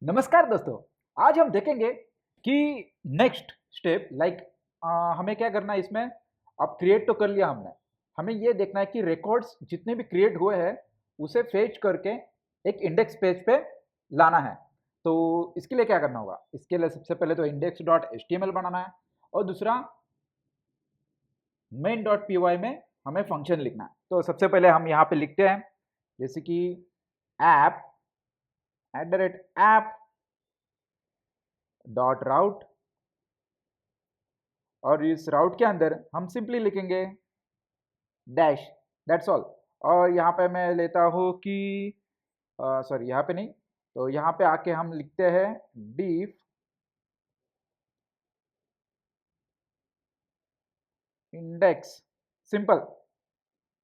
नमस्कार दोस्तों। आज हम देखेंगे कि नेक्स्ट स्टेप हमें क्या करना है इसमें। अब क्रिएट तो कर लिया हमने। हमें ये देखना है कि रिकॉर्ड्स जितने भी क्रिएट हुए हैं उसे फेच करके एक इंडेक्स पेज पे लाना है। तो इसके लिए क्या करना होगा, इसके लिए सबसे पहले तो index dot H T M L बनाना है और दूसरा मेन डॉट पी वाई में हमें फंक्शन लिखना है। तो सबसे पहले हम यहाँ पे लिखते हैं जैसे कि ऐप ऐप डॉट राउट, और इस राउट के अंदर हम सिंपली लिखेंगे डैश, दैट्स ऑल। और यहाँ पे मैं लेता हूँ कि सॉरी यहाँ पे नहीं, तो यहाँ पे आके हम लिखते हैं डिफ इंडेक्स, सिंपल,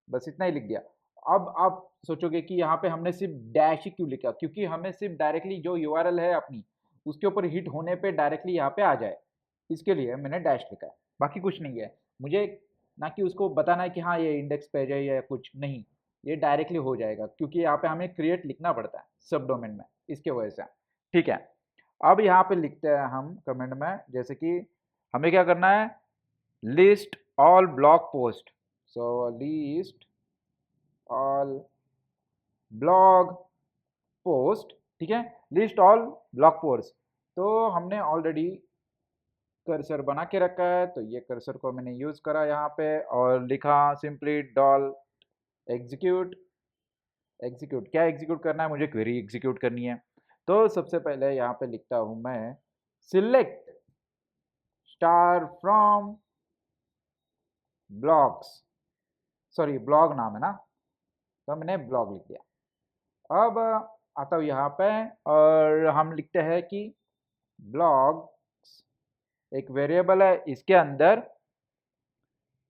बस इतना ही लिख दिया। अब आप सोचोगे कि यहाँ पे हमने सिर्फ डैश ही क्यों लिखा, क्योंकि हमें सिर्फ डायरेक्टली जो यूआरएल है अपनी उसके ऊपर हिट होने पे डायरेक्टली यहाँ पे आ जाए, इसके लिए मैंने डैश लिखा है, बाकी कुछ नहीं है। मुझे ना कि उसको बताना है कि हाँ ये इंडेक्स पेज है या कुछ नहीं, ये डायरेक्टली हो जाएगा क्योंकि यहाँ पे हमें क्रिएट लिखना पड़ता है सब डोमेन में, इसके वजह से। ठीक है, अब यहाँ पे लिखते हैं हम कमेंट में जैसे कि हमें क्या करना है, लिस्ट ऑल ब्लॉग पोस्ट। सो लिस्ट ऑल ब्लॉग पोस्ट, ठीक है, लिस्ट ऑल ब्लॉग पोस्ट। तो हमने ऑलरेडी कर्सर बना के रखा है, तो ये कर्सर को मैंने यूज करा यहाँ पे और लिखा सिंपली डॉल एग्जीक्यूट। एग्जीक्यूट क्या एग्जीक्यूट करना है, मुझे क्वेरी एग्जीक्यूट करनी है। तो सबसे पहले यहाँ पे लिखता हूँ मैं select star from blogs, sorry blog नाम है ना, तो मैंने ब्लॉग लिख दिया। अब आता हूँ यहाँ पे और हम लिखते हैं कि ब्लॉग एक वेरिएबल है, इसके अंदर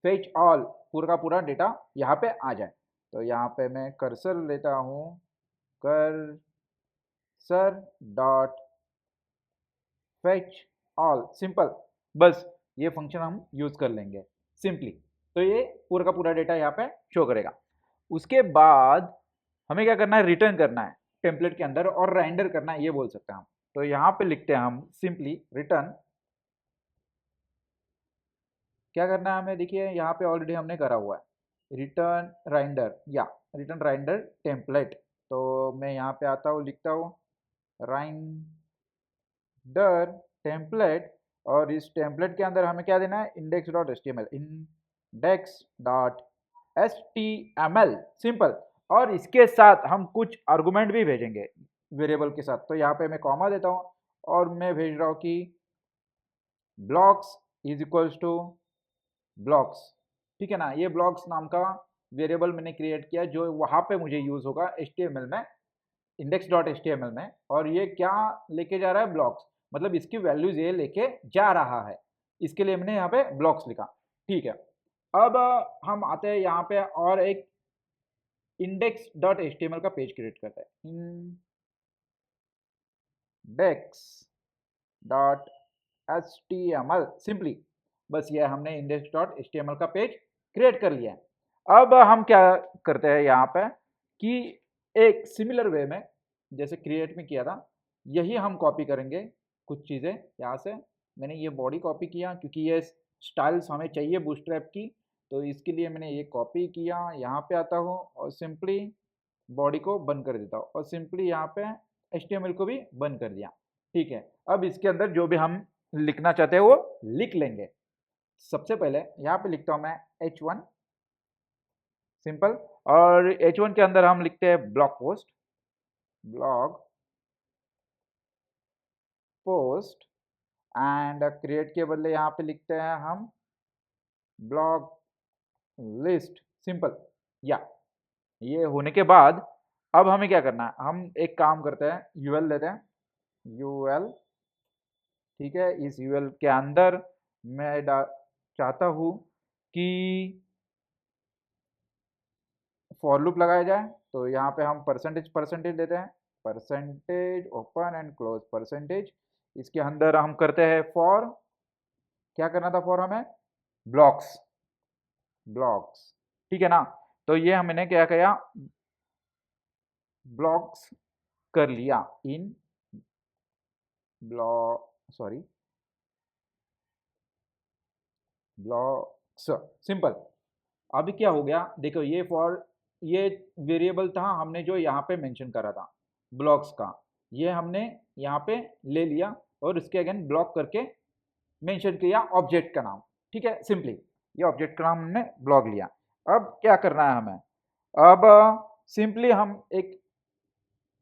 फेच ऑल पूरा का पूरा डेटा यहाँ पे आ जाए। तो यहाँ पे मैं कर्सर लेता हूँ, cursor dot fetch all, simple, बस ये फंक्शन हम यूज कर लेंगे सिंपली। तो ये पूरा का पूरा डेटा यहाँ पे शो करेगा। उसके बाद हमें क्या करना है, रिटर्न करना है टेम्पलेट के अंदर और रेंडर करना है, ये बोल सकते हैं हम। तो यहाँ पे लिखते हैं हम सिंपली रिटर्न, क्या करना है हमें, देखिए यहाँ पे ऑलरेडी हमने करा हुआ है रिटर्न रेंडर या रिटर्न रेंडर टेम्पलेट। तो मैं यहाँ पे आता हूँ, लिखता हूँ रेंडर टेम्पलेट, और इस टेम्पलेट के अंदर हमें क्या देना है, index dot H T M L, index dot H T M L, simple. और इसके साथ हम कुछ आर्गुमेंट भी भेजेंगे वेरिएबल के साथ। तो यहाँ पे मैं कॉमा देता हूँ और मैं भेज रहा हूँ कि blocks is equals two blocks, ठीक है ना। ये ब्लॉक्स नाम का वेरिएबल मैंने क्रिएट किया जो वहाँ पे मुझे यूज होगा HTML में, index dot H T M L में। और ये क्या लेके जा रहा है, ब्लॉक्स, मतलब इसकी वैल्यूज ये लेके जा रहा है, इसके लिए मैंने यहाँ पे ब्लॉक्स लिखा। ठीक है, अब हम आते हैं यहाँ पे और एक index dot H T M L का पेज क्रिएट करते हैं, index dot H T M L, simply, बस ये हमने index dot H T M L का पेज क्रिएट कर लिया है। अब हम क्या करते हैं यहाँ पे कि एक सिमिलर वे में जैसे क्रिएट में किया था, यही हम कॉपी करेंगे कुछ चीज़ें यहाँ से। मैंने ये बॉडी कॉपी किया क्योंकि ये स्टाइल्स हमें चाहिए बूटस्ट्रैप की, तो इसके लिए मैंने ये कॉपी किया। यहाँ पे आता हूँ और सिंपली बॉडी को बंद कर देता हूँ और सिंपली यहाँ पे HTML को भी बंद कर दिया। ठीक है, अब इसके अंदर जो भी हम लिखना चाहते हैं वो लिख लेंगे। सबसे पहले यहाँ पे लिखता हूँ मैं H1, सिंपल, और H1 के अंदर हम लिखते हैं blog post, blog post, and create के बदले यहाँ पे लिखते हैं हम ब्लॉग लिस्ट, सिंपल। या ये होने के बाद अब हमें क्या करना है, हम एक काम करते हैं, यूएल लेते हैं, यूएल, ठीक है। इस यूएल के अंदर मैं चाहता हूँ कि फॉर लूप लगाया जाए। तो यहाँ पे हम परसेंटेज परसेंटेज देते हैं, percentage open and close percentage, इसके अंदर हम करते हैं फॉर, क्या करना था फॉर हमें, ब्लॉक्स, ब्लॉक्स, ठीक है ना। तो ये हमने क्या किया, ब्लॉक्स कर लिया इन सॉरी, ब्लॉक्स, सिंपल। अभी क्या हो गया देखो, ये वेरिएबल था हमने जो यहाँ पे मेंशन करा था ब्लॉक्स का, ये हमने यहाँ पे ले लिया और इसके अगेन ब्लॉक करके मेंशन किया ऑब्जेक्ट का नाम। ठीक है, सिंपली ये ऑब्जेक्ट का नाम हमने ब्लॉक लिया। अब क्या करना है हमें, अब सिंपली हम एक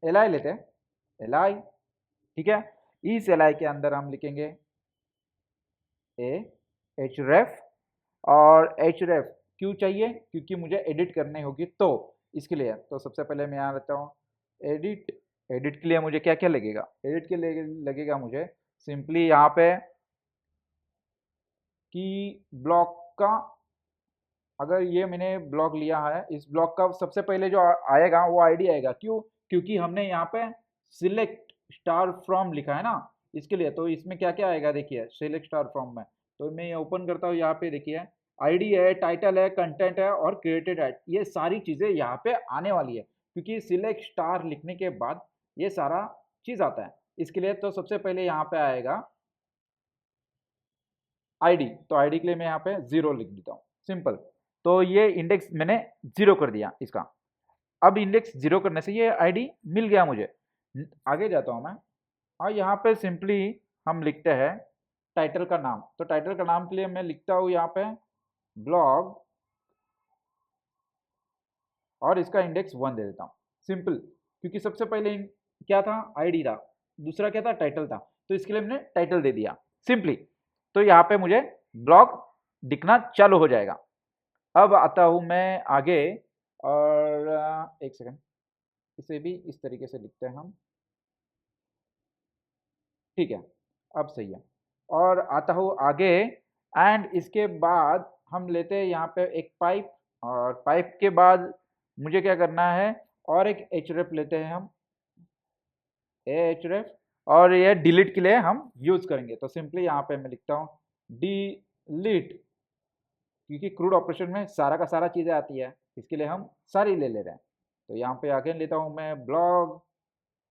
एलआई लेते हैं, एलआई। ठीक है, इस एलआई के अंदर हम लिखेंगे ए एच रेफ, और एच रेफ क्यों चाहिए, क्योंकि मुझे एडिट करनी होगी तो इसके लिए। तो सबसे पहले मैं यहाँ लेता हूँ एडिट। एडिट के लिए मुझे क्या क्या लगेगा, एडिट के लिए लगेगा मुझे सिंपली यहाँ पे कि ब्लॉक का, अगर ये मैंने ब्लॉक लिया है, इस ब्लॉक का सबसे पहले जो आएगा वो आईडी आएगा। क्यों, क्योंकि हमने यहाँ पे सिलेक्ट स्टार फ्रॉम लिखा है ना, इसके लिए। तो इसमें क्या क्या आएगा देखिए, सिलेक्ट स्टार फ्रॉम में, तो मैं ये ओपन करता हूँ, यहाँ पे देखिए आईडी है, टाइटल है, कंटेंट है और क्रिएटेड है, ये सारी चीज़ें यहाँ पे आने वाली है, क्योंकि सिलेक्ट स्टार लिखने के बाद ये सारा चीज़ आता है इसके लिए। तो सबसे पहले यहाँ पे आएगा आईडी, तो आईडी के लिए मैं यहाँ पे 0 लिख देता हूँ, सिंपल। तो ये इंडेक्स मैंने 0 कर दिया इसका। अब इंडेक्स 0 करने से ये आईडी मिल गया मुझे। आगे जाता हूँ मैं, और यहाँ पे सिंपली हम लिखते हैं टाइटल का नाम। तो टाइटल का नाम के लिए मैं लिखता हूँ यहाँ पे ब्लॉग, और इसका इंडेक्स 1 दे देता हूँ, सिंपल। क्योंकि सबसे पहले क्या था, आईडी था, दूसरा क्या था, टाइटल था, तो इसके लिए मैंने टाइटल दे दिया सिंपली। तो यहाँ पे मुझे ब्लॉग दिखना चालू हो जाएगा। अब आता हूँ मैं आगे, और एक सेकंड, इसे भी इस तरीके से लिखते हैं हम। ठीक है, अब सही है। और आता हूँ आगे, एंड इसके बाद हम लेते हैं यहाँ पे एक पाइप, और पाइप के बाद मुझे क्या करना है, और एक एचरेफ लेते हैं हम, एचरेफ, और ये डिलीट के लिए हम यूज करेंगे। तो सिंपली यहाँ पे मैं लिखता हूँ डिलीट, क्योंकि क्रूड ऑपरेशन में सारा का सारा चीज़ें आती है, इसके लिए हम सारी ले रहे हैं। तो यहाँ पे आगे लेता हूँ मैं ब्लॉग,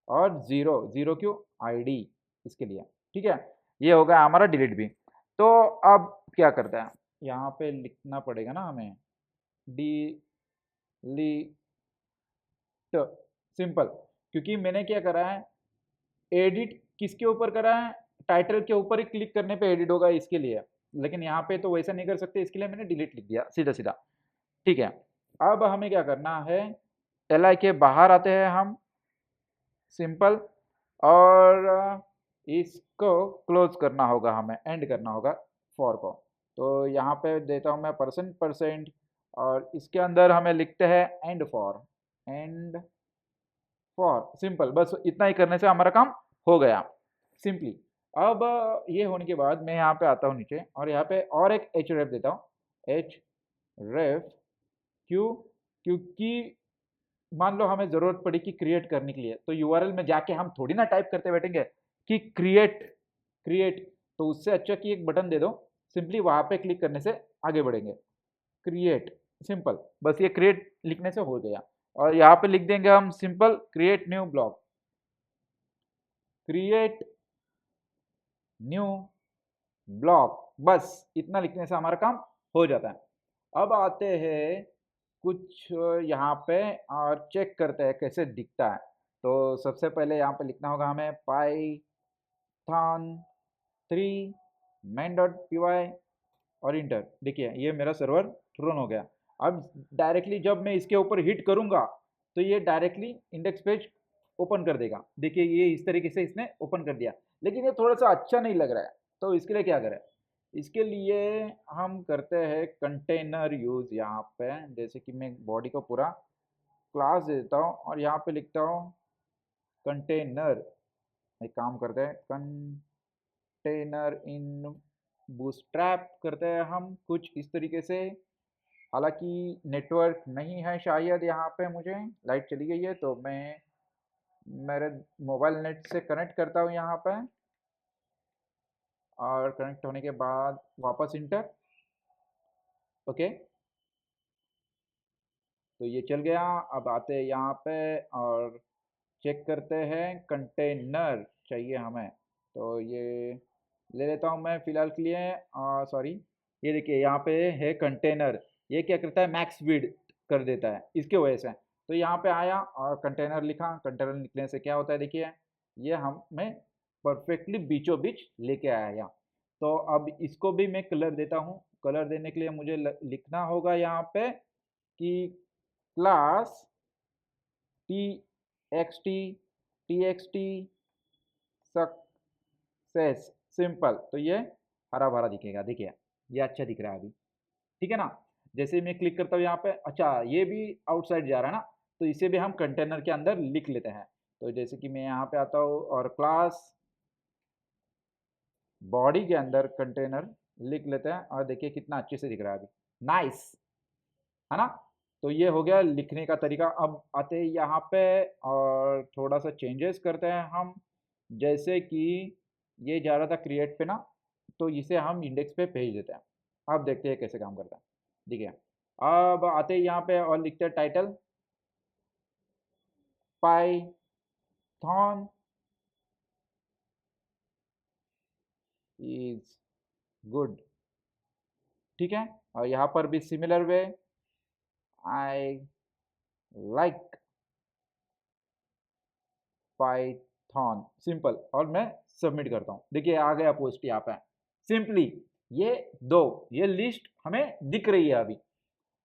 और 0 0 क्यों, आईडी इसके लिए। ठीक है, ये हो गया हमारा डिलीट भी। तो अब क्या करते हैं, यहाँ पे लिखना पड़ेगा ना हमें डिलीट, सिंपल। क्योंकि मैंने क्या करा है, एडिट किसके ऊपर करा है, टाइटल के ऊपर ही क्लिक करने पे एडिट होगा इसके लिए। लेकिन यहाँ पे तो वैसा नहीं कर सकते, इसके लिए मैंने डिलीट लिख दिया सीधा सीधा। ठीक है, अब हमें क्या करना है, एल के बाहर आते हैं हम, सिंपल, और इसको क्लोज करना होगा, हमें एंड करना होगा फॉर को। तो यहाँ पे देता हूँ मैं %%, और इसके अंदर हमें लिखते हैं and for, and for, simple. बस इतना ही करने से हमारा काम हो गया सिंपली। अब ये होने के बाद मैं यहाँ पे आता हूँ नीचे, और यहाँ पे और एक एच रेफ देता हूँ, एच रेफ। क्यों, क्योंकि मान लो हमें जरूरत पड़ी कि क्रिएट करने के लिए, तो यूआरएल में जाके हम थोड़ी ना टाइप करते बैठेंगे कि क्रिएट क्रिएट। तो उससे अच्छा कि एक बटन दे दो, सिंपली वहां पे क्लिक करने से आगे बढ़ेंगे, क्रिएट, सिंपल। बस ये क्रिएट लिखने से हो गया, और यहाँ पे लिख देंगे हम simple create new block, create new block. बस इतना लिखने से हमारा काम हो जाता है। अब आते हैं कुछ यहाँ पे, और चेक करते हैं कैसे दिखता है। तो सबसे पहले यहाँ पे लिखना होगा हमें python 3 main.py, और इंटर। देखिए ये मेरा सर्वर रन हो गया। अब डायरेक्टली जब मैं इसके ऊपर हिट करूंगा, तो ये डायरेक्टली इंडेक्स पेज ओपन कर देगा। देखिए ये इस तरीके से इसने ओपन कर दिया, लेकिन ये थोड़ा सा अच्छा नहीं लग रहा है। तो इसके लिए क्या करें, इसके लिए हम करते हैं कंटेनर यूज। यहाँ पे जैसे कि मैं बॉडी को पूरा क्लास दे देता हूँ, और यहाँ पे लिखता हूँ कंटेनर। एक काम करते हैं, कंटेनर इन बूटस्ट्रैप करते हैं हम कुछ इस तरीके से। हालांकि नेटवर्क नहीं है शायद यहाँ पे, मुझे लाइट चली गई है, तो मैं मेरे मोबाइल नेट से कनेक्ट करता हूँ यहाँ पे, और कनेक्ट होने के बाद वापस इंटर। ओके, तो ये चल गया। अब आते हैं यहाँ पे, और चेक करते हैं, कंटेनर चाहिए हमें, तो ये ले लेता हूँ मैं फिलहाल के लिए। सॉरी, ये देखिए यहाँ पे है कंटेनर, ये क्या करता है मैक्स विड्थ कर देता है इसके वजह से। तो यहाँ पे आया और कंटेनर लिखा, कंटेनर लिखने से क्या होता है देखिए, ये हमें परफेक्टली बीचों बीच लेके आया यहाँ। तो अब इसको भी मैं कलर देता हूँ। कलर देने के लिए मुझे लिखना होगा यहाँ पे कि class T x T success simple. तो ये हरा भरा दिखेगा, देखिए ये अच्छा दिख रहा है अभी, ठीक है ना। जैसे ही मैं क्लिक करता हूँ यहाँ पे, अच्छा ये भी आउटसाइड जा रहा है ना, तो इसे भी हम कंटेनर के अंदर लिख लेते हैं। तो जैसे कि मैं यहाँ पे आता हूँ और क्लास बॉडी के अंदर कंटेनर लिख लेते हैं, और देखिए कितना अच्छे से दिख रहा है अभी, नाइस, है ना। तो ये हो गया लिखने का तरीका। अब आते हैं यहाँ पे और थोड़ा सा चेंजेस करते हैं हम। जैसे कि ये जा रहा था क्रिएट पे ना, तो इसे हम इंडेक्स पे भेज देते हैं। अब देखते हैं कैसे काम करता है, ठीक है। अब आते हैं यहाँ पे और लिखते हैं टाइटल पाइथन इज गुड, ठीक है। और यहाँ पर भी similar way, I like Python simple, और मैं सबमिट करता हूँ। देखिए आ गया पोस्ट यहाँ पे सिंपली। ये दो, ये लिस्ट हमें दिख रही है अभी।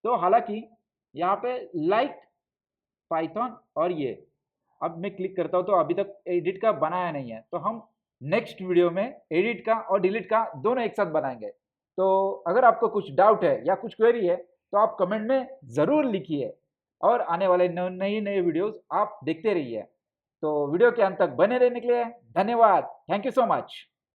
तो हालांकि यहाँ पे लाइक पाइथन और ये, अब मैं क्लिक करता हूँ तो अभी तक एडिट का बनाया नहीं है, तो हम नेक्स्ट वीडियो में एडिट का और डिलीट का दोनों एक साथ बनाएंगे। तो अगर आपको कुछ डाउट है या कुछ क्वेरी है तो आप कमेंट में ज़रूर लिखिए, और आने वाले नए नए वीडियोस आप देखते रहिए। तो वीडियो के अंत तक बने रहने के लिए धन्यवाद, थैंक यू सो मच।